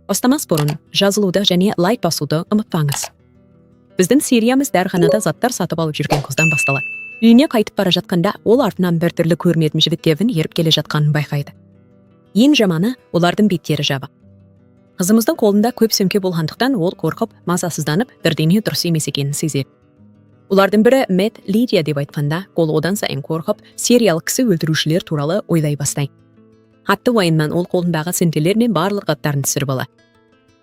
Бастамас бұрын жазылуды және лайк басуды ұмытпаңыз. Біздің сериямыз дәріханада заттар сатып алып жүрген қыздан басталады. Үйіне қайтып бара жатқанда ол артынан біртүрлі көрінетін жігіттердің еріп келе жатқанын байқайды. Ең жаманы олардың беттері жабық. Қызымыздың қолында көп сөмке болғандықтан ол қорқып, мазасызданып, бірдеңе дұрыс емес екенін сезеді. Олардың бірі Мэтт Лидия деп айтқанда, ол одан сайын қорқып, сериал кісі өлтірушілер туралы ойлай бастайды. Атты уайымнан ол қолындағы сөмкелер мен барлық заттарын түсіріп алады.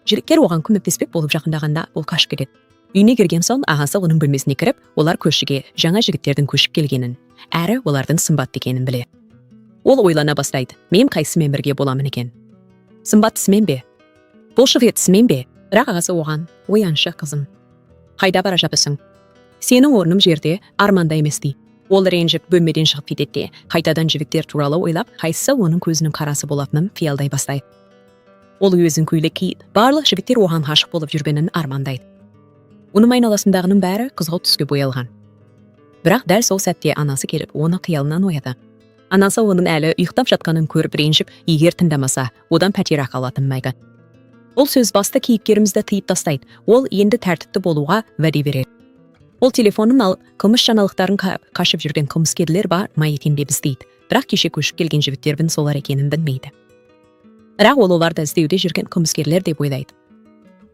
Жігіттер оған көмектеспек болып жақындағанда ол қашып кетеді. Үйіне кірген соң ағасы оның бөлмесіне кіріп, олар көршіге жаңа жігіттердің көшіп келгенін, әрі олардың сымбатты екенін біледі. Ол ойлана бастайды, мен қайсымен бірге боламын екен? Сымбаттысымен бе? Бұлшықеттісімен бе? Бірақ ағасы оған, ояншы қызым. Қайда бара жатырсың? Сенің орным жерде, арманда емес дейді. Ол ренжіп бөлмеден шығып кетеді, қайтадан жігіттер туралы ойлап, қайсысы оның көзінің қарасы болатынын қиялдай бастайды. Ол өзін көйлек киіп, барлық жігіттер оған ғашық болып жүргенін армандайды. Оның айналасындағының бәрі қызғылт түске боялған. Бірақ дәл сол сәтте анасы келіп, оны қиялынан ояды. Анасы оның әлі ұйықтап жатқанын көріп ренжіп, егер тыңдамаса, одан пәтерақы алатын мәйді. Ол сөз басты кейіпкерімізді тыйып тастайды. Ол енді тәртіпті болуға уәде береді. Ол телефонын алып, қылмыс жаңалықтарын қашып жүрген қылмыскерлер бар ма екен деп іздейді. Бірақ кеше көшіп келген жігіттердің солар екенін білмейді. Бірақ ол оларды іздеуде жүрген қылмыскерлер деп ойлайды.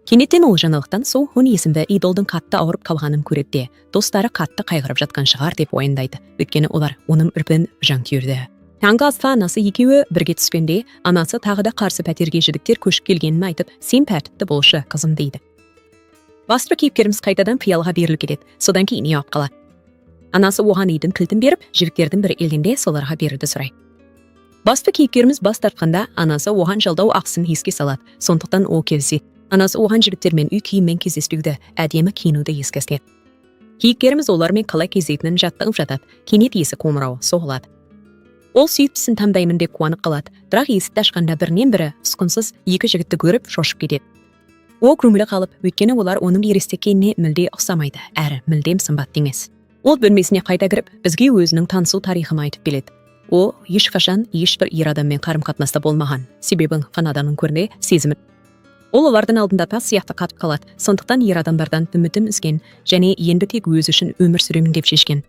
Кенеттен ол жаңалықтан сол есімді идолдың қатты ауырып қалғанын көреді, достары қатты қайғырып жатқан шығар деп ойындайды. Өйткені олар оның үрпін жанкүйерді. Таңғы асқа анасы екеуі бірге түскенде, анасы тағы да қарсы пәтерге жігіттер көшіп келгенін айтып, сен тәртіпті болшы қызым дейді. Басты кейіпкеріміз қайтадан қиялға беріліп кетеді, содан кейін ұялып қалады. Анасы оған үйдің кілтін беріп, жігіттердің бірі келгенде соларға беруді сұрайды. Басты кейіпкеріміз бас тартқанда, анасы оған жалдау ақысын еске салады, сондықтан ол келіседі. Анасы оған жігіттермен үй киіммен кездесуді, әдемі киінуді ескертеді. Кейіпкеріміз олармен қалай кездесетінін жаттығып жатады, кенет есік қоңырауы соғылады. Ол сүйіктісін таңдаймын деп қуанып қалады, бірақ есікті ашқанда бірінен бірі ұсқынсыз екі жігітті көріп шошып кетеді. Ол көңілі қалып, өйткені олар оның ересекеніне мүлде ұқсамайды, әрі мүлдем сымбатты емес. Ол бөлмесіне қайта кіріп, бізге өзінің танысу тарихын айтып келеді. Ол ешқашан ешбір ер адаммен қарым-қатынаста болмаған, себебі фанаданың көріне сезімі. Ол олардың алдында тас сияқты қатып қалады, сондықтан ер адамдардан үмітін үзген және енді тек өзі үшін өмір сүремін деп шешкен.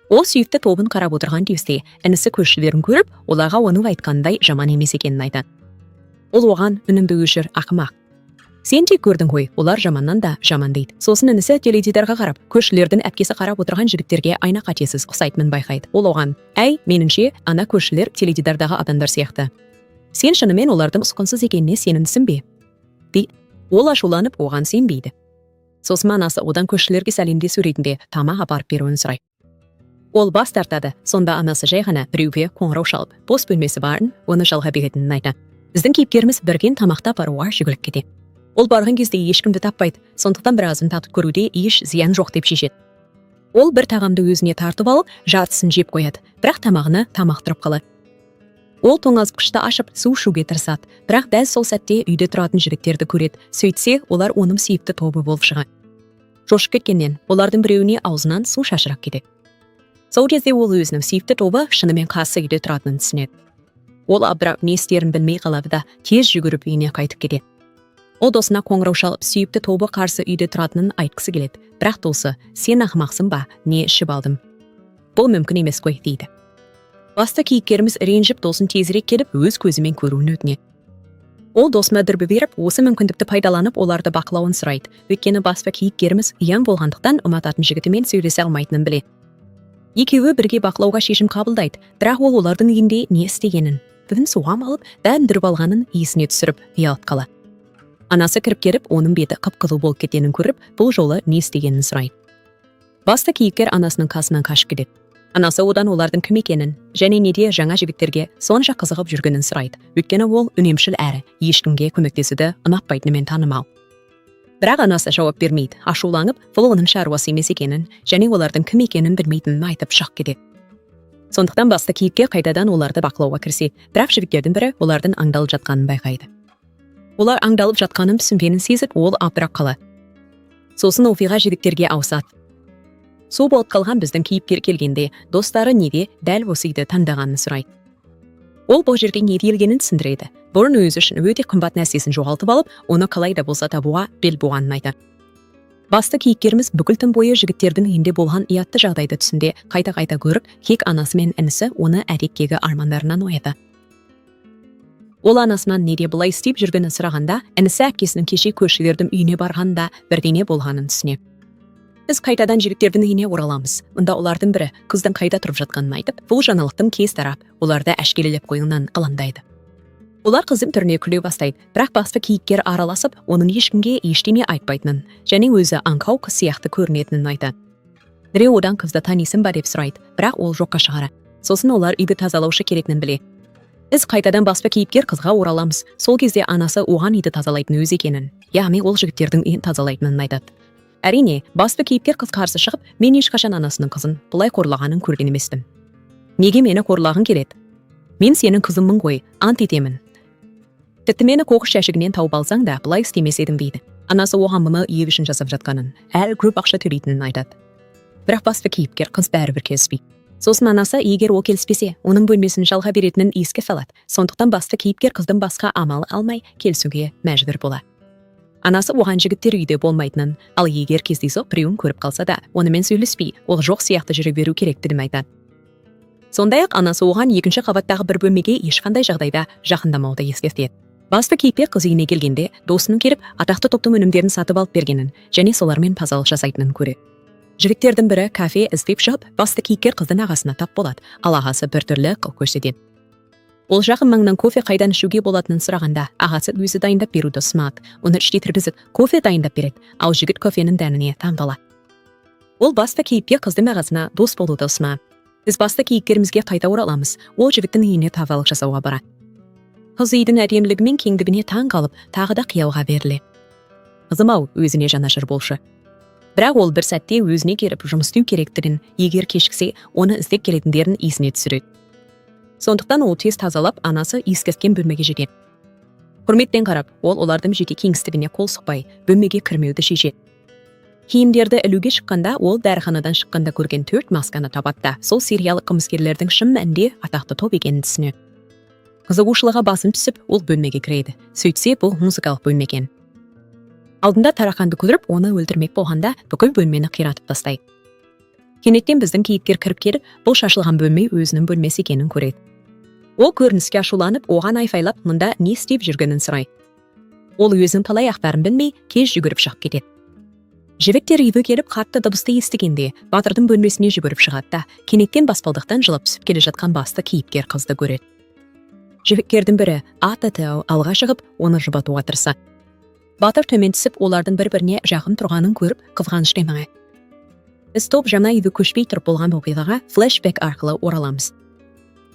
Ол сүйікті тобын қарап отырған кезде, інісі көршілерін көріп, оларға оның айтқандай жаман емес екенін айтады. Ол оған үніңді өшір, ақымақ. Сен тек көрдің ғой, олар жаманнан да жаман дейді. Сосын інісі теледидарға қарап, көршілердің әпкесі қарап отырған жігіттерге айна қатесіз ұқсайтынын байқайды. Ол оған, әй, меніңше, ана көршілер теледидардағы адамдар сияқты. Сен шынымен олардың ұсқынсыз екеніне сенімдісің бе? Дейді. Ол ашуланып оған сенбейді. Сосын анасы одан көршілерге сәлемдесу ретінде тамақ апарып беруін сұрайды. Ол бас тартады, сонда анасы жай ғана біреуге қоңырау шалып, бос бөлмесі барын, оны жалға беретінін айтады. Біздің кейіпкеріміз бірген тамақта баруға жүгіріп кетеді. Ол барған кезде ешкімді таппайды, сондықтан біразын татып көруде еш зиян жоқ деп шешеді. Ол бір тағамды өзіне тартып алып, жартысын жеп қояды, бірақ тамағына тамақтырып қалады. Ол тоңазытқышты ашып, су ішуге тырысады, бірақ дәл сол сәтте үйде тұратын жігіттерді көреді. Сөйтсе, олар оның сүйікті тобы болып шығады. Шошып кеткеннен, олардың біреуіне аузынан су шашырап кетеді. Сол кезде ол өзінің сүйікті тобы шынымен қарсы үйде тұратынын түсінеді. Ол абдырап не істерін білмей қалады да, тез жүгіріп үйіне қайтып кетеді. Ол досына қоңырау шалып, сүйікті тобы қарсы үйде тұратынын айтқысы келеді. Бірақ досы, сен ақымақсың ба, не ішіп алдым? Бұл мүмкін емес қой, дейді. Басты кейіпкеріміз ренжіп досын тезірек келіп, өз көзімен көруін өтінеді. Ол досына дүрбі беріп, осы мүмкіндікті пайдаланып, оларды бақылауын сұрайды. Өйткені басты кейіпкеріміз ұяң болғандықтан ұнататын жігітімен сөйлесе алмайтынын біледі. Екеуі бірге бақылауға шешім қабылдайды, бірақ ол олардың үйінде не істегенін, бүгін соғам алып, дәндіріп алғанын есіне түсіріп, ұялып қалады. Анасы кіріп келіп, оның беті қып-қызыл болып кеткенін көріп, бұл жолы не істегенін сұрайды. Басты кейіпкер анасының қасынан қашып кетеді. Анасы одан олардың кім екенін және неде жаңа жігіттерге сонша қызығып жүргенін сұрайды. Өйткені ол үнемшіл әрі ешкімге көмектесуді ұнатпайтынымен танымал. Бірақ анасы жауап бермейді, ашуланып, бұл оның шаруасы емес екенін және олардың кім екенін білмейтінін айтып шығып кетеді. Сондықтан басты кейіпкер қайтадан оларды бақылауға кіріседі, бірақ жігіттердің бірі олардың аңдалып жатқанын байқайды. Олар аңдалып жатқанын түсінгенін сезіп, ол абдырап қалады. Сосын оқиға жігіттерге ауысады. Сол болып қалған біздің кейіпкер келгенде, достары неде дәл осы үйді таңдағанын сұрайды. Ол бұл жерге не келгенін түсіндіреді. бұрын өзі үшін өте қымбат нәрсесін жоғалтып алып, оны қалай да болса табуға бел буғанын айтады. Басты кейіпкеріміз бүкіл түн бойы жігіттердің үйінде болған ұятты жағдайды түсінде қайта-қайта көріп, кек анасы мен інісі оны әдеттегі армандарынан оятады. Ол анасынан неде бұлай істеп жүргенін сұрағанда, інісі әкесінің кеше көршілердің үйіне барғанда бірдеңе болғанын түсінеді. Біз қайтадан жігіттердің үйіне ораламыз. Мұнда олардың бірі қыздың қайда тұрып жатқанын айтып, бұл жаңалықтың кез тарап, оларды әшкерелеп қойғанын қыландайды. Олар қыздың түріне күле бастайды, бірақ басты кейіпкер араласып, оның ешкімге ештеме айтпайтынын, және өзі аңқау қыз сияқты көрінетінін айтады. Біреу одан қызды танисың ба деп сұрайды, бірақ ол жоққа шығара. Сосын олар үйді тазалаушы керектігін біле. Біз қайтадан басты кейіпкер қызға ораламыз. Сол кезде анасы оған үйді тазалайтын өзі екенін, яғни ол жігіттердің үйін тазалайтынын айтады. Әрине, басты кейіпкер қыз қарсы шығып, мен ешқашан анасының қызын бұлай қорлағанын көрген емеспін. Неге мені қорлағың келеді? Мен сенің қызыммын ғой, ант етемін. Тіпті мені қоқыс жәшігінен тауып алсаң да, бұлай істемес едім дейді. Анасы оған мұны үй үшін жасап жатқанын, әлі көп ақша төлейтінін айтады. Бірақ басты кейіпкер қыз бәрібір келіспейді. Сосын анасы, егер ол келіспесе, оның бөлмесін жалға беретінін еске салады. Сондықтан басты кейіпкер қыздың басқа амал алмай келісуге мәжбүр болады. Анасы оған жігіттер үйде болмайтынын, ал егер кездейсоқ біреуін көріп қалса да, онымен сөйлеспей, ол жоқ сияқты жүре беру керектігін айтады. Сондай-ақ анасы оған екінші қабаттағы бір бөлмеге ешқандай жағдайда жақындамауды ескертеді. Басты кейіпкер қыз үйіне келгенде досының келіп атақты топтың өнімдерін сатып алып бергенін және солармен тазалық жасайтынын көреді. Жігіттердің бірі кафе іздеп шығып, басты кейіпкер қыздың ағасына тап болады, ал ағасы біртүрлі қыл көрсетеді. Ол жақын маңнан кофе қайдан ішуге болатынын сұрағанда, ағасы өзі дайындап беруді ұсынады. Оны іштей кіргізіп, кофе дайындап береді, ал жігіт кофенің дәніне таңғалады. Ол басты кейіпкер қыздың ағасына дос болуды ұсынады. Біз басты кейіпкерімізге қайта ораламыз. Ол жігіттің үйіне тазалық жасауға барады. Қыз үйдің әдемілігі мен кеңдігіне таң қалып, тағы да қиялға беріледі. Қызым-ау, өзіне жанашыр болшы. Бірақ ол бір сәтте өзіне келіп жұмыс істеу керектігін, егер кешіксе, оны іздеп келетіндерін есіне түсіреді. Сондықтан ол тез тазалап, анасы ескерткен бөлмеге жетеді. Құрметпен қарап, ол олардың жеке кеңістігіне қол сұқпай, бөлмеге кірмеуді шешеді. Киімдерді ілуге шыққанда, ол дәріханадан шыққанда көрген 4 масканы табады. Сол сериялық қылмыскерлердің шын мәнінде атақты топ екенін түсінеді. Қызығушылығы басым түсіп, ол бөлмеге кіреді. Сөйтсе, бұл музыкалық бөлме екен. Алдында тарақанды көріп, оны өлтірмек болғанда, бүкіл бөлмені қиратып тастайды. Кенеттен біздің кейіпкер кіріп келіп, бұл шашылған бөлме өзінің бөлмесі екенін көреді. Ол көрініске ашуланып, оған айфайлап, мұнда не істеп жүргенін сұрайды. Ол өзінің қалай ақпарын білмей, кеш жүгіріп шығып кетеді. Жігіттер үйге келіп, қатты дыбысты естігенде, батырдың бөлмесіне жүгіріп шығады да, кенеттен баспалдақтан жылап түсіп келе жатқан басты кейіпкер қызды көреді. Жігіттердің бірі атты алға шығып, оны жұбатуға тырысады. Батыр төмен түсіп, олардың бір-біріне жақын тұрғанын көріп, қызғаныштай маңайды. Біз топ жаңа үйге көшпей тұрып болған оқиғаға флешбек арқылы ораламыз.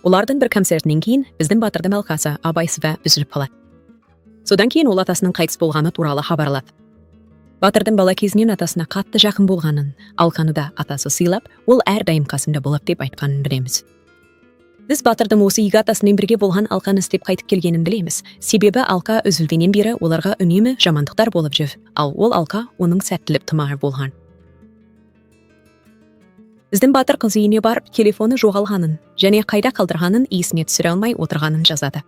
Олардың бір концертінен кейін біздің батырдың алқасы абайсызда үзіліп қалады. Содан кейін ол атасының қайтыс болғаны туралы хабарлады. Батырдың бала кезінен атасына қатты жақын болғанын, алқаны да атасы сыйлап, ол әрдайым қасында болып деп айтқанын білеміз. Біз батырдың осы үйге атасымен бірге болған алқаны істеп қайтып келгенін білеміз. Себебі алқа үзілгеннен бері оларға үнемі жамандықтар болып жүр, ал ол алқа оның сәттілік тымағы болған. Біздің батыр қыз үйіне барып, телефоны жоғалғанын және қайда қалдырғанын есіне түсіре алмай отырғанын жазады.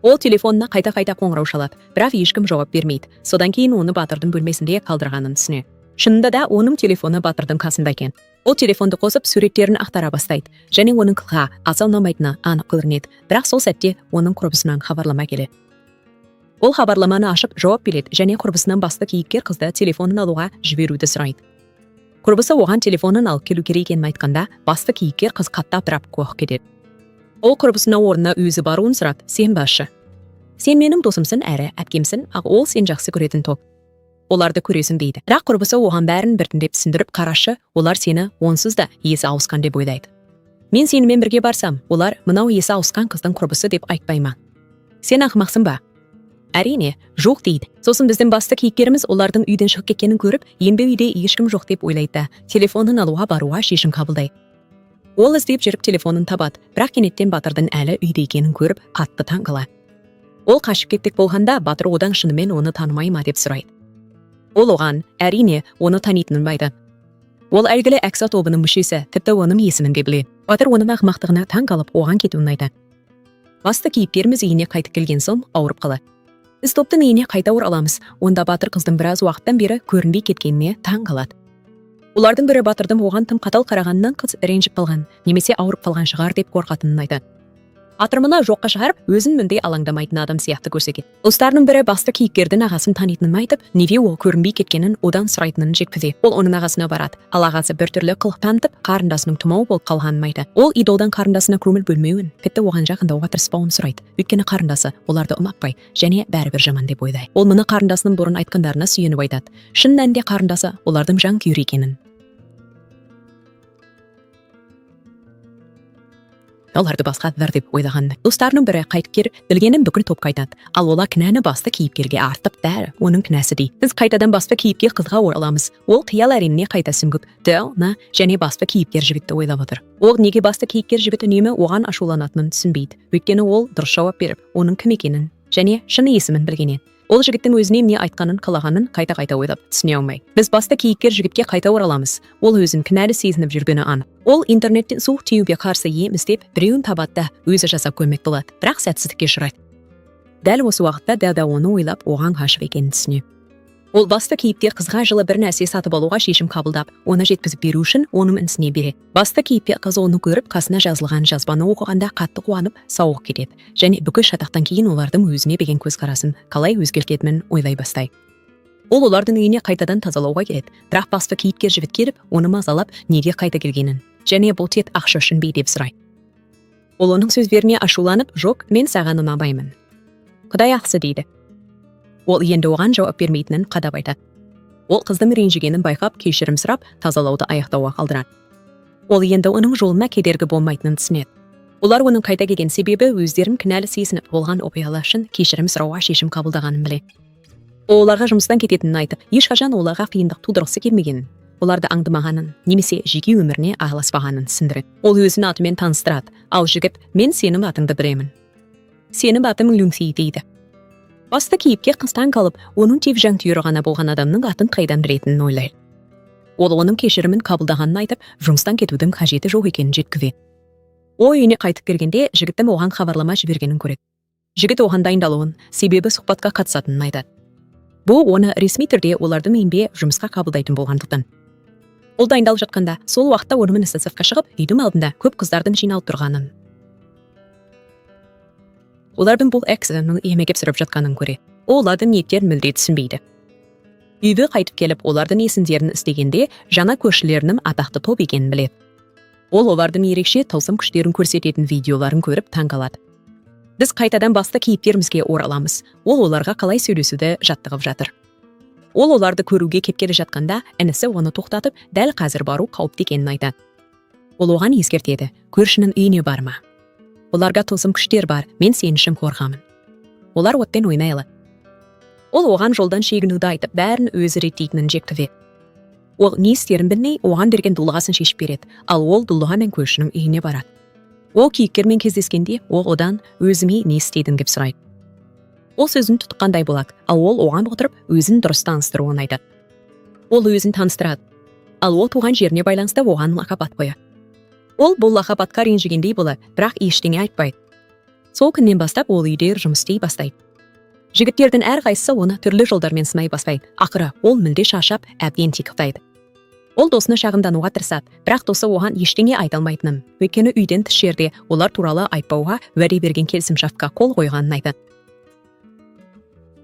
Ол телефонына қайта-қайта қоңырау шалады, бірақ ешкім жауап бермейді. Содан кейін оны батырдың бөлмесінде қалдырғанын түсінеді. Шынында да оның телефоны батырдың қасында екен. Ол телефонды қосып суреттерін ақтара бастайды, және оның қылға аса ұнамайтыны анық көрінеді, бірақ сол сәтте оның құрбысынан хабарлама келеді. Ол хабарламаны ашып жауап береді және құрбысынан басты кейіпкер қызды телефонын алуға жіберуді сұрайды. Құрбысы оған телефонын алып келу керек екенін айтқанда, басты кейіпкер қыз қатты абдырап қорқып кетеді. Ол құрбысына орнына өзі баруын сұрап, сен басшы. Сен менің досымсың әрі әпкемсің, ақ ол сен жақсы көретін топ. Оларды көресің дейді. Бірақ құрбысы оған бәрін біртіндеп түсіндіріп, қарашы, олар сені онсыз да есі ауысқан деп ойлайды. Мен сенімен бірге барсам, олар мынау есі ауысқан қыздың құрбысы деп айтпай ма? Сен ақымақсың ба? Әрине, жоқ дейді. Сосын біздің басты кейіпкеріміз олардың үйден шығып кеткенін көріп, енді үйде ешкім жоқ деп ойлайды. Телефонын алуға баруға шешім қабылдайды. Ол іздеп жүріп телефонын табады, бірақ кенеттен батырдың әлі үйде екенін көріп, қатты таң қалады. Ол қашып кетпек болғанда, батыр одан шынымен оны танымай ма деп сұрайды. Ол оған, әрине, оны танитынын айтады. Ол әйгілі EXO тобының мүшесі, тіпті оның есімін де біледі. Батыр оның ақымақтығына таң қалып, оған кетуін айтады. Басты кейіпкеріміз үйіне қайтып келген соң ауырып қалады. Біз топтың үйіне қайта ораламыз. Онда Батыр қыздың біраз уақыттан бері көрінбей кеткеніне таң қалады. Олардың бірі Батырдың оған тым қатал қарағанынан қыз ренжіп қалған, немесе ауырып қалған шығар деп қорқатынын айтады. Атырмына жоққа шығарып, өзін мүлде алаңдамайтын адам сияқты көрсетеді. Достарының бірі басты кейіпкердің ағасын танитынын айтып, неге ол көрінбей кеткенін одан сұрайтынын жеткізеді. Ол оның ағасына барады. Ал ағасы біртүрлі қылық танытып, қарындасының тұмау болып қалғанын айтады. Ол идолдан қарындасына көңіл бөлмеуін, тіпті оған жақындауға тырыспауын сұрайды. Өйткені қарындасы оларды ұнатпай, және бәрібір жаман деп ойлайды. Ол мұны қарындасының бұрын айтқандарына сүйеніп айтады. Шын мәнінде қарындасы олардың жан күйері екенін. Оларды басқадылар деп ойлағанды. Достарының бірі қайтып келіп, білгенін бүкіл топқа айтады. Ал олар кінәні басты кейіпкерге артып, бәрі оның кінәсі дейді. Біз қайтадан басты кейіпкер қызға ораламыз. Ол қиял әлеміне қайта сүңгіп, және басты кейіпкер жігітті ойлап отыр. Ол неге басты кейіпкер жігіт үнемі оған ашуланатынын түсінбейді. Өйткені ол дұрыс жауап беріп, оның кім екенін және шын есімін білгенен. Ол жігіттің өзіне не айтқанын қалағанын қайта ойлап түсіне алмай. Біз басты кейіпкер жігітке қайта ораламыз. Ол өзін кінәлі сезініп жүргені анық. Ол интернеттен суық тиюге қарсы ем іздеп, біреуін табады да өзі жасап көрмек болады. Бірақ сәтсіздікке ұшырайды. Дәл осы уақытта Дәуда оны ойлап, оған ғашық екенін түсінеді. Ол басты кейіпкер қызға жылы бір нәрсе сатып алуға шешім қабылдап, оны жеткізіп беру үшін оның інісіне береді. Басты кейіпкер қыз оны көріп, қасына жазылған жазбаны оқығанда қатты қуанып, сауық кетеді. Және бүкіл шатақтан кейін олардың өзіне деген көзқарасын қалай өзгертетінін ойлай бастайды. Ол олардың үйіне қайтадан тазалауға келеді. Бірақ басты кейіпкер жігіт келіп, оны мазалап, неге қайта келгенін, және бұл тек ақша үшін бе деп сұрайды. Ол оның сөздеріне ашуланып, жоқ, мен саған ұнамаймын. Құдай ақсы дейді. Ол енді оған жауап бермейтінін қадап айтады. Ол қыздың ренжігенін байқап, кешірім сұрап, тазалауды аяқтауға қалдырады. Ол енді оның жолына кедергі болмайтынын түсінеді. Олар оның қайта келген себебі өздерін кінәлі сезініп болған оқиғалар үшін кешірім сұрауға шешім қабылдағанын біледі. Оларға жұмыстан кететінін айтып, ешқашан оларға қиындық тудырғысы келмегенін, оларды аңдымағанын, немесе жеке өміріне араласпағанын түсіндіреді. Ол өзін атымен таныстырады. Ал жігіт, мен сенің атыңды білемін. Сенің атың Люңси дейді. Басты кейіпкер қыстан қалып, оның тек жанкүйері ғана болған адамның атын қайдан білетінін ойлайды. Ол оның кешірімін қабылдағанын айтып, жұмыстан кетудің қажеті жоқ екенін жеткізеді. Ол үйіне қайтып келгенде, жігіттің оған хабарлама жібергенін көреді. Жігіт оған дайындалуын, себебі сұхбатқа қатысатынын айтады. Бұл оны ресми түрде олардың үйінде жұмысқа қабылдайтын болғандықтан. Ол дайындалып жатқанда, сол уақытта оның інісі сыртқа шығып, үйдің алдында көп қыздардың жиналып тұрғанын, олардың бұл эксінің емегеп сүріп жатқанын көреді. Олардың ниеттерін мүлде түсінбейді. Үйге қайтып келіп, олардың есімдерін істегенде, жаңа көршілерінің атақты топ екенін біледі. Ол олардың ерекше тылсым күштерін көрсететін видеоларын көріп таң қалады. Біз қайтадан басты кейіпкерімізге ораламыз. Ол оларға қалай сөйлесуді жаттығып жатыр. Ол оларды көруге кеп келе жатқанда, інісі оны тоқтатып, дәл қазір бару қауіпті екенін айтады. Ол оған ескертеді, көршінің үйіне барма. Оларға тылсым күштер бар, мен сен үшін қорқамын. Олар отпен ойнай алады. Ол оған жолдан шегінуді айтып, бәрін өзі реттейтінін жеткізеді. Ол не істерін білмей, оған берген дулығасын шешіп береді, ал ол дулыға мен көршінің үйіне барады. Ол кейіпкермен кездескенде, ол одан өзіме не істедің деп сұрайды. Ол сөзін тұтқандай болады, ал ол оған отырып, өзін дұрыс таныстыруын айтады. Ол өзін таныстырады, ал ол туған жеріне байланысты оған лақап ат қояды. Ол бұл лақап атқа ренжігендей болады, бірақ ештеңе айтпайды. Сол күннен бастап ол үйде жұмыс істей бастайды. Жігіттердің әрқайсысы оны түрлі жолдармен сынай бастайды. Ақыры ол мүлде шаршап, әбден титықтайды. Ол досына шағымдануға тырысады, бірақ досы оған ештеңе айта алмайтынын, өйткені үйден тыс жерде олар туралы айтпауға уәде берген келісімшартқа қол қойғанын айтады.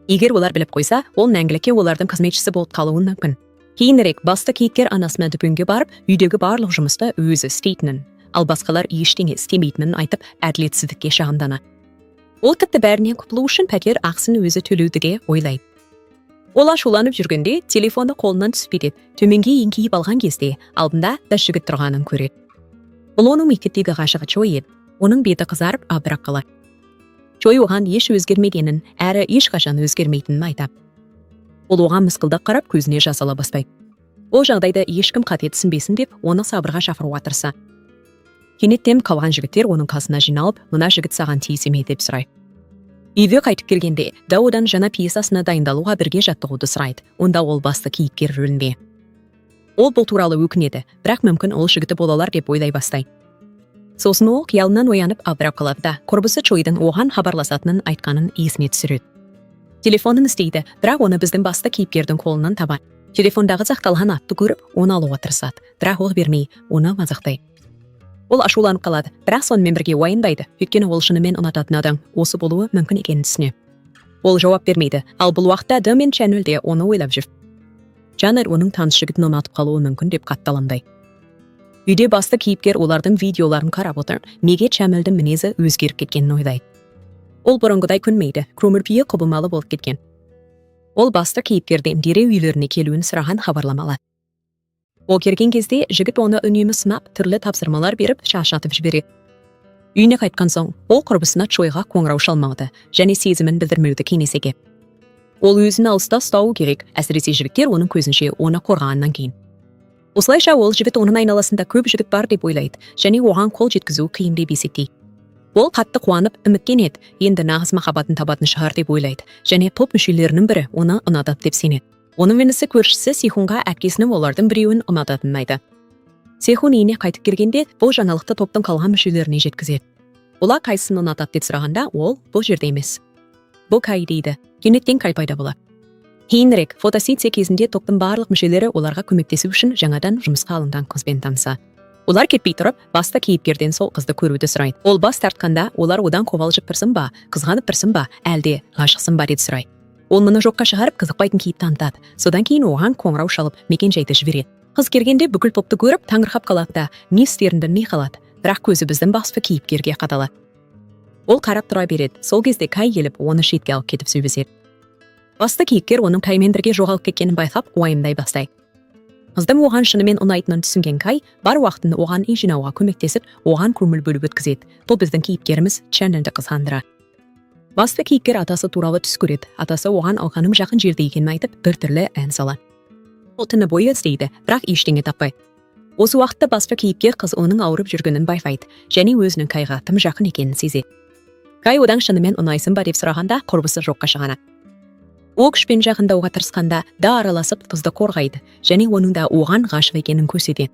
Егер олар біліп қойса, ол мәңгілікке олардың қызметшісі болып қалуы мүмкін. Кейінірек басты кейіпкер анасына дүкенге барып, үйдегі барлық жұмысты өзі істейтінін, ал басқалар ештеңе істемейтінін айтып, әділетсіздікке шағымданады. Ол тіпті бәрінен құтылу үшін пәтер ақысын өзі төлеуді ойлайды. Ол ашуланып жүргенде телефоны қолынан түсіп кетеді. Төменге еңкейіп алған кезде алдында да жігіт тұрғанын көреді. Бұл оның мектептегі ғашығы Чой еді. Оның беті қызарып, абырақ қалады. Чой оған еш өзгермегенін, әрі ешқашан өзгермейтінін айтады. Ол оған мысқылдап қарап, көзіне жас ала бастайды. Ол жағдайда ешкім қате түсінбесін деп, оны сабырға шақыруға тырысады. Кенеттен қалған жігіттер оның қасына жиналып, мына жігіт саған тиісе ме деп сұрайды. Үйге қайтып келгенде, Даудан жаңа пьесасына дайындалуға бірге жаттығуды сұрайды. Онда ол басты кейіпкер рөлінде. Ол бұл туралы өкінеді, бірақ мүмкін ол жігіті болалар деп ойлай бастайды. Сосын ол қиялынан оянып абдырап қалады да, құрбысы Чойдың оған хабарласатынын айтқанын есіне түсіреді. Телефонын істейді, бірақ оны біздің басты кейіпкердің қолынан табады. Телефондағы сақталған атты көріп, оны алуға тырысады, бірақ ол бермей, оны мазақтайды. Ол ашуланып қалады, бірақ сонымен бірге уайымдайды, өйткені ол шынымен ұнататын адам осы болуы мүмкін екенін түсінеді. Ол жауап бермейді, ал бұл уақытта Д мен Чәнел де оны ойлап жүр. Жанр оның таныс жігітін ұнатып қалуы мүмкін деп қатталаңдайды. Үйде басты кейіпкер олардың видеоларын қарап отыр, неге Чәмілдің мінезі өзгеріп кеткенін ойлайды. Ол бұрынғыдай күнмейді, көңіл-күйі құбылмалы болып кеткен. Ол басты кейіпкерден дереу үйлеріне келуін сұраған хабарламалы. Ол келген кезде жігіт оны үнемі сынап, түрлі тапсырмалар беріп, шаршатып жібереді. Үйіне қайтқан соң, ол құрбысына Чойға қоңырау шалмауды және сезімін білдірмеуді кеңесеге. Ол өзін алыста ұстауы керек, әсіресе жігіттер оның көзінше оны қорғағаннан кейін. Осылайша ол жігіт оның айналасында көп жігіт бар деп ойлайды, және оған қол жеткізу қиын деп есептейді. Ол қатты қуанып үміттенеді, енді нағыз махаббатын табатын шығар деп ойлайды, және топ мүшелерінің бірі оны ұнатады деп сенеді. Оның інісі көршісі Сихунға әпкесінің олардың біреуін ұнататынын айтады. Сихун үйіне қайтып келгенде, бұл жаңалықты топтың қалған мүшелеріне жеткізеді. Олар қайсысын ұнатады деп сұрағанда, ол бұл жерде емес. Бұл Кай дейді. Кенеттен Кай пайда болады. Кейінірек фотосессия кезінде топтың барлық мүшелері оларға көмектесу үшін жаңадан жұмысқа алынған қызбен таныса. Олар кетпей тұрып, басты кейіпкерден сол қызды көруді сұрайды. Ол бас тартқанда, олар одан қобалжып тұрсын ба, қызғанып тұрсын ба, әлде ғашықсын ба деп сұрайды. Ол мұны жоққа шығарып қызықпайтын кейіп танытады. Содан кейін оған қоңырау шалып, мекен-жайды жібереді. Қыз келгенде бүкіл топты көріп, таңырқап қалады да, не істерін білмей қалады. Бірақ көзі біздің басты кейіпкерге қадалады. Ол қарап тұра береді. Сол кезде Кай келіп, оны шетке алып кетіп сөйлеседі. Басты кейіпкер оның Каймен бірге жоғалып кеткенін байқап, уайымдай бастайды. Қыздың оған шынымен ұнайтынын түсінген Кай бар уақытын оған үй жинауға көмектесіп, оған көңіл бөліп өткізеді. Бұл біздің кейіпкеріміз Чәнелді қызғандырады. Басты кейіпкер атасы туралы түс көреді. Атасы оған алғаным жақын жерде екенін айтып, біртүрлі ән салады. Ол түні бойы іздейді, бірақ ештеңе таппайды. Осы уақытта басты кейіпкер қыз оның ауырып жүргенін байқайды, және өзінің Кайға тым жақын екенін сезеді. Кай одан шынымен ұнайсың ба деп сұрағанда, құрбысы жоққа шығады. Ол күшпен жақындауға тырысқанда, да араласып қызды қорғайды, және оның да оған ғашық екенін көрсетеді.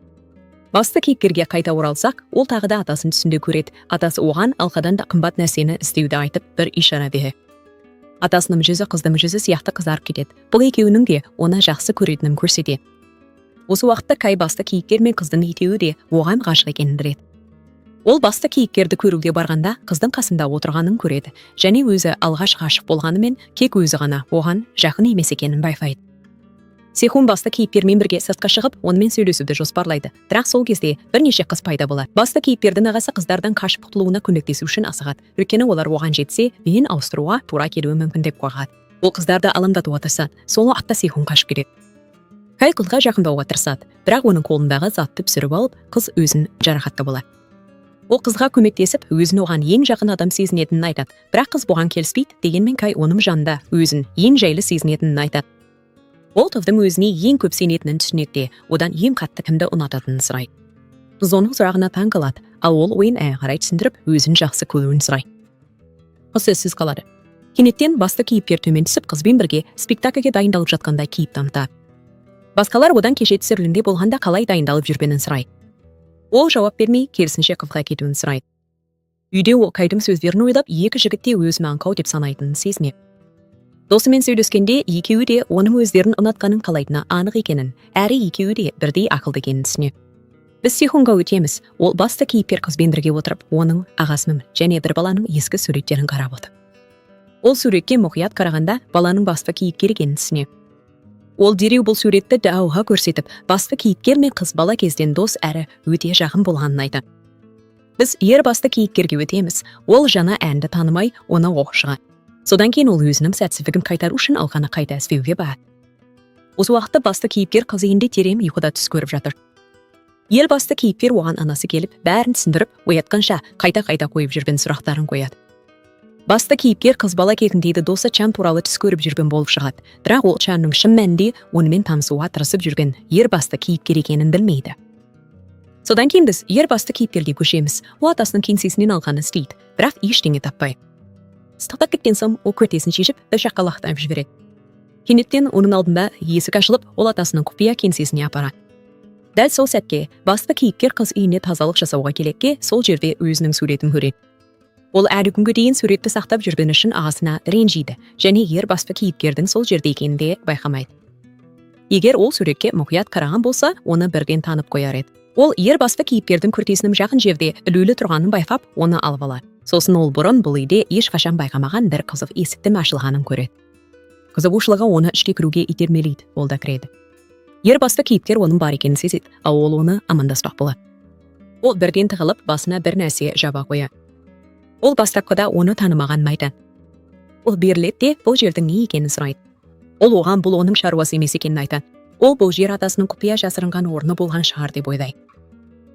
Басты кейіпкерге қайта оралсақ, ол тағы да атасын түсінде көреді. Атасы оған алқадан да қымбат нәрсені іздеуді айтып, бір ишара береді. Атасының жүзі қыздың жүзі сияқты қызарып кетеді. Бұл екеуінің де оны жақсы көретінін көрсетеді. Осы уақытта Кай басты кейіпкер мен қыздың екеуі де оған ғашық екенін біледі. Ол басты кейіпкерді көруге барғанда қыздың қасында отырғанын көреді, және өзі алғаш ғашық болғанымен кек өзі ғана оған жақын емес екенін байқайды. Сихун басты кейіпкермен бірге сыртқа шығып, онымен сөйлесуді жоспарлайды, бірақ сол кезде бірнеше қыз пайда болады. Басты кейіпкердің ағасы қыздардан қашып құтылуына көмектесу үшін асығады, өйткені олар оған жетсе, үйін ауыстыруға тура келуі мүмкін деп қорқады. Ол қыздарды алаңдатуға тырысады, сол уақытта Сихун қашып кетеді. Кай қызға жақындауға тырысады, бірақ оның қолындағы затты түсіріп алып, қыз өзін жарақатты болады. Ол қызға көмектесіп, өзін оған ең жақын адам сезінетінін айтады, бірақ қыз бұған келіспейді, дегенмен Кай оның жанында өзін ең жайлы сезінетінін айтады. Ол топтың өзіне ең көп сенетінін түсінеді де, одан ең қатты кімді ұнататынын сұрайды. Қыз оның сұрағына таң қалады, ал ол ойын әрі қарай түсіндіріп, өзін жақсы көруін сұрайды. Қыз сөзсіз қалады. Кенеттен басты кейіпкер төмен түсіп, қызбен бірге спектакльге дайындалып жатқандай кейіп танытады. Басқалар одан кеше түсірілімде болғанда қалай дайындалып жүргенін сұрайды. Ол жауап бермей, керісінше қызға кетуін сұрайды. Үйде ол Кайдың сөздерін ойлап, екі жігіт те өзін аңқау деп санайтынын сезінеді. Досымен сөйлескенде, екеуі де оның өздерін ұнатқанын қалайтыны анық екенін, әрі екеуі де бірдей ақылды екенін түсінеді. Біз Сихунға өтеміз. Ол басты кейіпкер қызбен бірге отырып, оның ағасының және бір баланың ескі суреттерін қарап отыр. Ол суретке мұқият қарағанда, баланың басты кейіпкер екенін түсінеді. Ол дереу бұл суретті дауға көрсетіп, басты кейіпкер мен қыз бала кезден дос әрі өте жақын болғанын айтады. Біз басты кейіпкерге өтеміз. Ол жаңа әнді танымай, оны оқшыға. Содан кейін ол өзінің сәтсіздігін қайтару үшін алғаны қайта іздеуге барады. Осы уақытта басты кейіпкер қыз енді терең ұйқыда түс көріп жатыр. Басты кейіпкер оған анасы келіп, бәрін түсіндіріп, оятқанша қайта-қайта қойып жүрген сұрақтарын қояды. Басты кейіпкер қыз бала кезіндегі досы Чан туралы түс көріп жүрген болып шығады, бірақ ол Чанның шын мәнінде онымен танысуға тырысып жүрген басты кейіпкер екенін білмейді. Содан кейін біз басты кейіпкерге көшеміз. Ол атасының кеңсесінен алғанын іздейді, бірақ ештеңе таппайды. Ыстықтап кеткен соң ол күртесін шешіп, бір жаққа лақтырып жібереді. Кенеттен оның алдында есік ашылып, ол атасының құпия кеңсесіне апарады. Дәл сол сәтке басты кейіпкер қыз үйіне тазалық жасауға келекке сол жерде өзінің суретін көреді. Ол әлі күнге дейін суретті сақтап жүргені үшін ағасына ренжиді және ер басты кейіпкердің сол жерде екенін де байқамайды. Егер ол суретке мұқият қараған болса, оны бірден танып қояр еді. Ол ер басты кейіпкердің күртесінің жақын жерде ілулі тұрғанын байқап, оны алып алады. Сосын ол бұрын бұл үйде ешқашан байқамаған бір қызық есіктің ашылғанын көреді. Қызығушылығы оны ішке кіруге итермелейді, ол да кіреді. Ер басты кейіпкер оның бар екенін сезеді, ал ол оны амандаспақ болады. Ол бірден тығылып, басына бір нәрсе жаба қояды. Ол бастапқыда оны танымағанын айтады. Ол беріледі де бұл жердің не екенін сұрайды. Ол оған бұл оның шаруасы емес екенін айтады. Ол бұл жер атасының құпия жасырынған орны болған шығар деп ойлайды.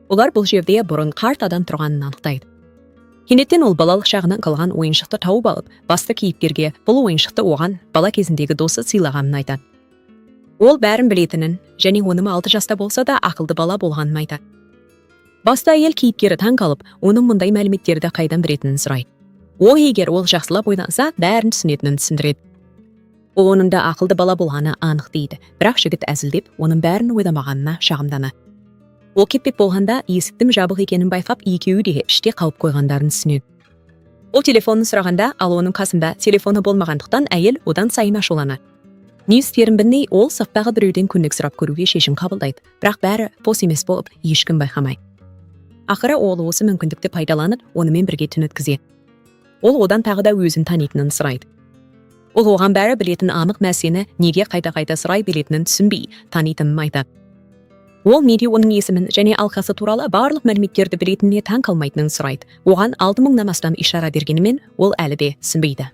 Олар бұл жерде бұрын қарт адам тұрғанын анықтайды. Кенеттен ол балалық шағынан қалған ойыншықты тауып алып, басты кейіпкерге бұл ойыншықты оған бала кезіндегі досы сыйлағанын айтады. Ол бәрін білетінін және оның 6 жаста болса да ақылды бала болғанын айтады. Басты әйел кейіпкері таң қалып, оның мұндай мәліметтерді қайдан білетінін сұрайды. Ол егер ол жақсылап ойланса, бәрін түсінетінін түсіндіреді. Ол оның да ақылды бала болғаны анық дейді, бірақ жігіт әзілдеп, оның бәрін ойламағанына шағымдана. Ол кетпек болғанда, есіктің жабық екенін байқап, екеуі де іште қалып қойғандарын түсінеді. Ол телефонын сұрағанда, ал оның қасында телефоны болмағандықтан әйел одан сайын ашуланады. Не істерін білмей, ол сырттағы біреуден көмек сұрап көруге шешім қабылдайды, бірақ бәрі бос емес болып, ешкім байқамайды. Ақыры ол осы мүмкіндікті пайдаланып, онымен бірге түн өткізеді. Ол одан тағы да өзін танитынын сұрайды. Ол оған бәрі білетін анық мәселені неге қайта-қайта сұрай беретінін түсінбей, танитынын айтады. Ол неде оның есімін және алқасы туралы барлық мәліметтерді білетініне таң қалмайтынын сұрайды. Оған 6000-нан астам ишара бергенімен, ол әлі де түсінбейді.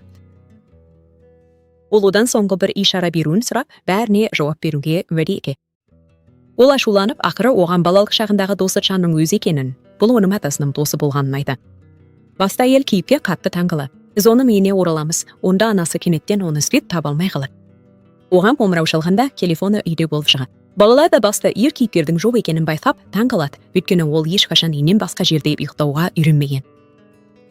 Ол одан соңғы бір ишара беруін сұрап, бәріне жауап беруге уәде етеді. Ол ашуланып, ақыры оған балалық шағындағы досы Чанның өзі екенін, бұл оның атасының досы болғанын айтады. Басты әйел кейіпкер қатты таң қалады. Біз оның үйіне ораламыз, онда анасы кенеттен оны іздеп таба алмай қалады. Оған қоңырау шалғанда телефоны үйде болып шығады. Балалар да басты ер кейіпкердің жоқ екенін байқап таң қалады, өйткені ол ешқашан үйінен басқа жерде ұйықтауға үйренбеген.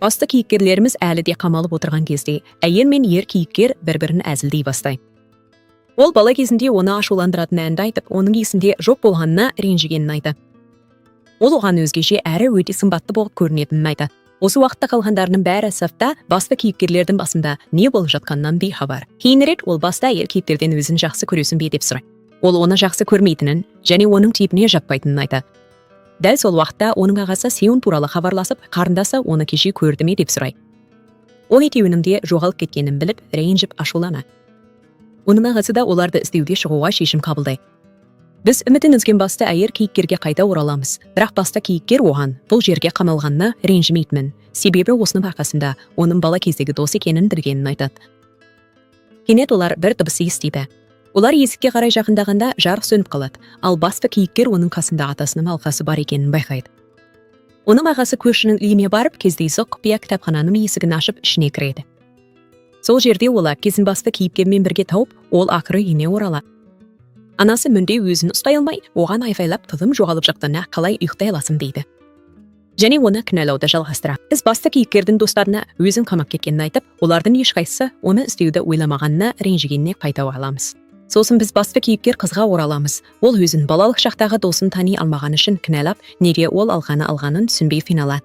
Басты кейіпкерлеріміз әлі де қамалып отырған кезде, әйел мен ер кейіпкер бір-бірін әзілдей бастайды. Ол бала кезінде оны ашуландыратын әнді айтып, оның есінде жоқ болғанына ренжігенін айтады. Ол оған өзгеше әрі өте сымбатты болып көрінетінін айтады. Осы уақытта қалғандарының бәрі сафта басты кейіпкерлердің басында не болып жатқанынан бейхабар. Кейінірек ол басты әйел кейіпкерден өзін жақсы көресің бе деп сұрайды. Ол оны жақсы көрмейтінін және оның типіне жатпайтынын айтады. Дәл сол уақытта оның ағасы Сеун туралы хабарласып, қарындасы оны кеше көрді ме деп сұрайды. Ол екеуінің де жоғалып кеткенін біліп, ренжіп ашуланады. Оның ағасы да оларды іздеуге шығуға шешім қабылдайды. Біз үмітін үзген басты әйел кейіпкерге қайта ораламыз, бірақ басты кейіпкер оған бұл жерге қамалғанына ренжімейтінін, себебі осының арқасында оның бала кездегі дос екенін білгенін айтады. Кенет олар бір дыбысы естиді. Олар есікке қарай жақындағанда жарық сөніп қалады, ал басты кейіпкер оның қасында атасының алқасы бар екенін байқайды. Оның ағасы көршінің үйіне барып, кездейсоқ құпия кітапхананың есігін ашып ішіне кіреді. Сол жерде олар кезін басты кейіпкермен бірге тауып, ол ақыры үйіне оралады. Анасы мүнде өзін ұстай алмай, оған айғайлап тылым жоғалып жатқанына қалай ұйықтай аласың дейді. Және оны кінәлауды жалғастырады. Біз басты кейіпкердің достарына өзін қамап кеткенін айтып, олардың ешқайсысы оны іздеуді ойламағанына ренжігеніне қайта аламыз. Сосын біз басты кейіпкер қызға ораламыз. Ол өзін балалық шақтағы досын тани алмаған үшін кінәлап, неге ол алғанын түсінбей қиналады.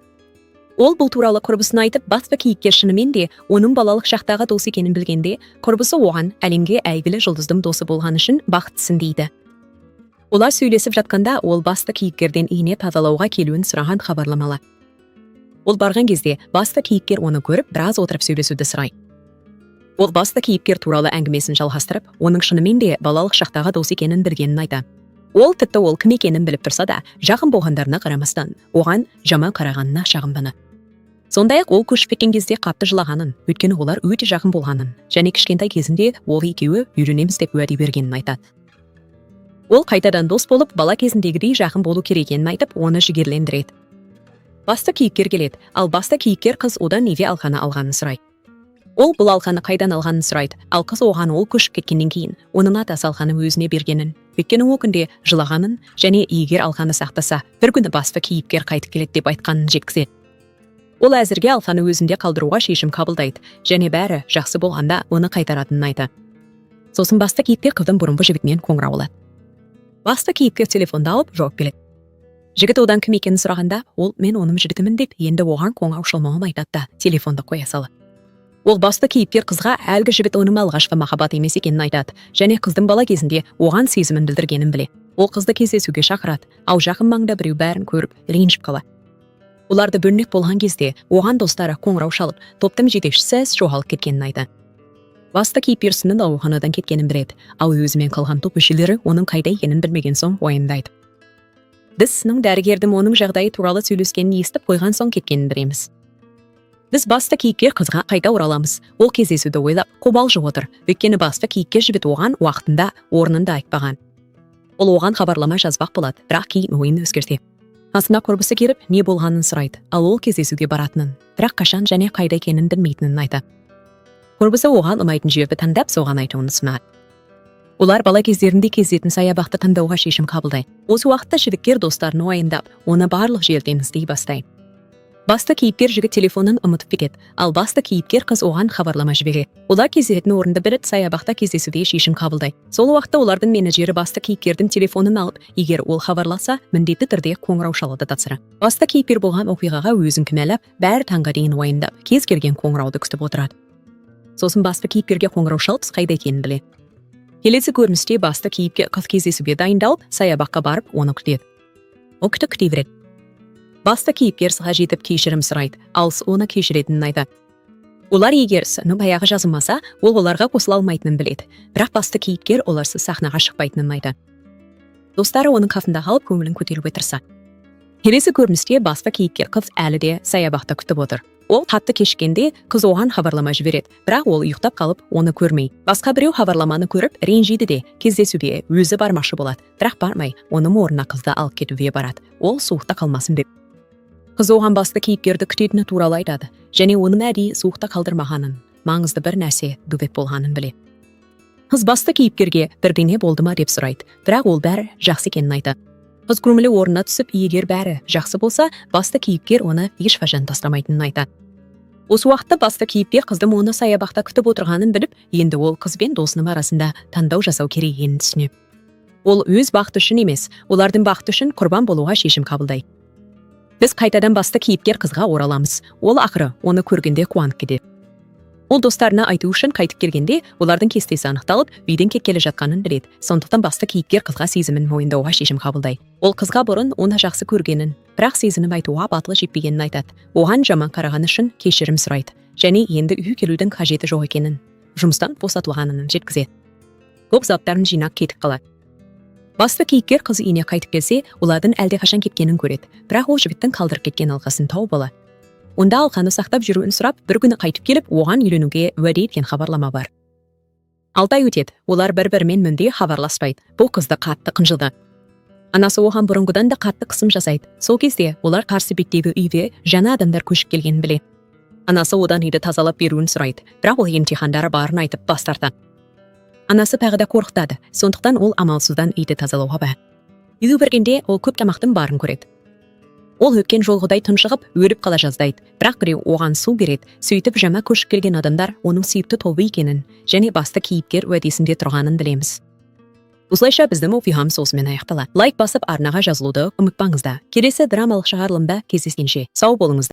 Ол бұл туралы құрбысына айтып, басты кейіпкер шынымен де оның балалық шақтағы досы екенін білгенде, құрбысы оған әлемге әйгілі жұлдыздың досы болған үшін бақыттысың дейді. Олар сөйлесіп жатқанда, ол басты кейіпкерден үйіне тазалауға келуін сұраған хабарламалады. Ол барған кезде басты кейіпкер оны көріп, біраз отырып сөйлесуді сұрайды. Ол басты кейіпкер туралы әңгімесін жалғастырып, оның шынымен де балалық шақтағы досы екенін білгенін айтады. Ол тіпті ол кім екенін біліп тұрса да, жақын болғандарына қарамастан, оған жаман қарағанына шағымданады. Сондай-ақ ол көшіп кеткен кезде қатты жылағанын, өйткені олар өте жақын болғанын, және кішкентай кезінде ол екеуі үйленеміз деп уәде бергенін айтады. Ол қайтадан дос болып, бала кезіндегідей жақын болу керек екенін айтып, оны жігерлендіреді. Басты кейіпкер келеді, ал басты кейіпкер қыз одан неге алғанын сұрайды. Ол бұл алқаны қайдан алғанын сұрайды, ал қыз оған ол көшіп кеткеннен кейін оның атасы алқаны өзіне бергенін, өйткені ол күнде жылағанын және егер алқаны сақтаса, бір күні басты кейіпкер қайтып келеді деп айтқанын жеткізеді. Ол әзірге алқаны өзінде қалдыруға шешім қабылдайды, және бәрі жақсы болғанда оны қайтаратынын айтады. Сосын басты кейіпкер қыздың бұрынғы жігітінен қоңырау алады. Басты кейіпкер телефонды алып жауап келеді. Жігіт одан кім екенін сұрағанда, ол мен оның жігітімін деп, енді оған қоңырау шалмауын айтады да телефонды қоя сала. Ол басты кейіпкер қызға әлгі жігіт оның алғашқы махаббат емес екенін айтады, және қыздың бала кезінде оған сезімін білдіргенін біле. Ол қызды кездесуге шақырады, ал жақын маңда біреу бәрін көріп, ренжіп қала. Оларды бөлмек болған кезде оған достары қоңырау шалып, топтың жетекшісі жоғалып кеткенін айтады. Басты кейіпкерсінің ауруханадан кеткенін біледі, ал өзімен қалған топ мүшелері оның қайда екенін білмеген соң уайымдайды. Біз сінің дәрігердің оның жағдайы туралы сөйлескенін естіп қойған соң кеткенін білеміз. Біз басты кейіпкер қызға қайта ораламыз. Ол кездесуді ойлап, қобалжып отыр. Өйткені басты кейіпкер жігіт оған уақытында, орнында айтпаған. Ол оған хабарлама жазбақ болады, бірақ кейін ойын өзгерте. Қасына құрбысы келіп, не болғанын сұрайды, ал ол кездесуге баратынын, бірақ қашан және қайда екенін білмейтінін айтады. Құрбысы оған ұнайтын жерді таңдап, соған айтуын ұсынады. Олар бала кездерінде кездесетін саябақты таңдауға шешім қабылдайды. Осы уақытта жігіттер достарын уайымдап, оны барлық жерден іздей бастайды. Басты кейіпкер жігіт телефонын ұмытып кетеді, ал басты кейіпкер қыз оған хабарлама жібереді. Олар кездесетін орынды біліп, саябақта кездесуге шешім қабылдайды. Сол уақытта олардың менеджері басты кейіпкердің телефонын алып, егер ол хабарласа, міндетті түрде қоңырау шалуды тапсырады. Басты кейіпкер болған оқиғаға өзін кінәлап, бәрі таңға дейін уайымдап, кез келген қоңырауды күтіп отырады. Сосын басты кейіпкерге қоңырау шалып, қайда екенін біледі. Келесі көріністе басты кейіпкер қыз кездесуге дайындалып, саябаққа барып, оны күтеді. Ол күте береді. Басты кейіпкер сыға жетіп кешірім сұрайды, ал оны кешіретінін айтады. Олар егер сыны баяғы жазылмаса, ол оларға қосыла алмайтынын біледі. Бірақ басты кейіпкер оларсыз сахнаға шықпайтынын айтады. Достары оның қасында қалып, көңілін көтеруге тырысады. Келесі көріністе басты кейіпкер қыз әлі де саябақта күтіп отыр. Ол қатты кешіккенде қыз оған хабарлама жібереді, бірақ ол ұйықтап қалып, оны көрмей. Басқа біреу хабарламаны көріп, ренжиді де, кездесуге өзі бармақшы болады, бірақ бармай, оның орнына қызды алып кетуге барады. Ол суықта қалмасын деп. Қыз оған басты кейіпкерді күтетіні туралы айтады, және оның әдейі суықта қалдырмағанын, маңызды бір нәрсе дөбек болғанын біледі. Қыз басты кейіпкерге бірдеңе болды ма деп сұрайды, бірақ ол бәрі жақсы екенін айтады. Қыз көңілі орнына түсіп, егер бәрі жақсы болса, басты кейіпкер оны ешқашан тастамайтынын айтады. Осы уақытта басты кейіпкер қыздың оны саябақта күтіп отырғанын біліп, енді ол қыз бен досының арасында таңдау жасау керек екенін түсінеді. Ол өз бақыты үшін емес, олардың бақыты үшін құрбан болуға шешім қабылдайды. Біз қайтадан басты кейіпкер қызға ораламыз. Ол ақыры оны көргенде қуанып кетеді. Ол достарына айту үшін қайтып келгенде, олардың кестесі анықталып, үйден кеткелі жатқанын біледі. Сондықтан басты кейіпкер қызға сезімін мойындауға шешім қабылдайды. Ол қызға бұрын оны жақсы көргенін, бірақ сезімін айтуға батылы жетпегенін айтады. Оған жаман қарағаны үшін кешірім сұрайды, және енді үй келудің қажеті жоқ екенін, жұмыстан босатылғанын жеткізеді. Көп заттарын жинап кетіп қалады. Басты кейіпкер қыз үйіне қайтып келсе, олардың әлдеқашан кеткенін көреді, бірақ ол жігіттің қалдырып кеткен алқасын тауып алады. Онда алқаны сақтап жүруін сұрап, бір күні қайтып келіп, оған үйленуге уәде еткен хабарлама бар. 6 ай өтеді, олар бір-бірімен мүлде хабарласпайды. Бұл қызды қатты қынжылды. Анасы оған бұрынғыдан да қатты қысым жасайды. Сол кезде олар қарсы беттегі үйге жаңа адамдар көшіп келгенін біледі. Анасы одан үйді тазалап беруін сұрайды, бірақ ол емтихандары барын айтып бас тартады. Анасы тағы да қорқытады, сондықтан ол амалсыздан үйді тазалауға бар. Үйге кіргенде ол көп тамақтың барын көреді. Ол өткен жолғыдай тұншығып, өліп қала жаздайды, бірақ біреу оған су береді. Сөйтіп жаңа көшіп келген адамдар оның сүйікті тобы екенін, және басты кейіпкер уәдесінде тұрғанын білеміз. Осылайша біздің оқиғамыз осымен аяқталады. Лайк басып арнаға жазылуды ұмытпаңыздар. Келесі драмалық шығарылымда кездескенше сау болыңыздар.